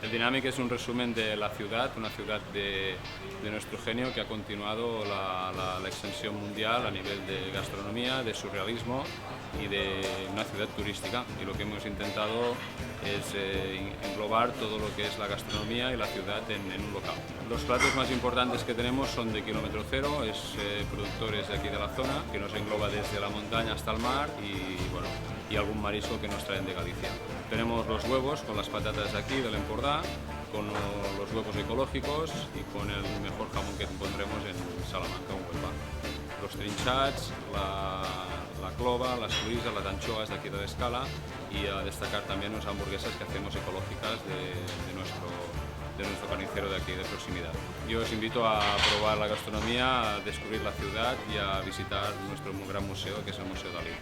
El Dynamic es un resumen de la ciudad, una ciudad de nuestro genio que ha continuado la extensión mundial a nivel de gastronomía, de surrealismo y de una ciudad turística. Y lo que hemos intentado es englobar todo lo que es la gastronomía y la ciudad en un local. Los platos más importantes que tenemos son de kilómetro cero, es productores de aquí de la zona, que nos engloba desde la montaña hasta el mar y, bueno, y algún marisco que nos traen de Galicia. Tenemos los huevos con las patatas de aquí, del Empordà, con los huevos ecológicos y con el mejor jamón que encontremos en Salamanca o Huelva. Los trinchats, la clova, las cloïsses, las anchoas de aquí de l'Escala y a destacar también unas hamburguesas que hacemos ecológicas de nuestro carnicero de aquí de proximidad. Yo os invito a probar la gastronomía, a descubrir la ciudad y a visitar nuestro gran museo que es el Museo Dalí.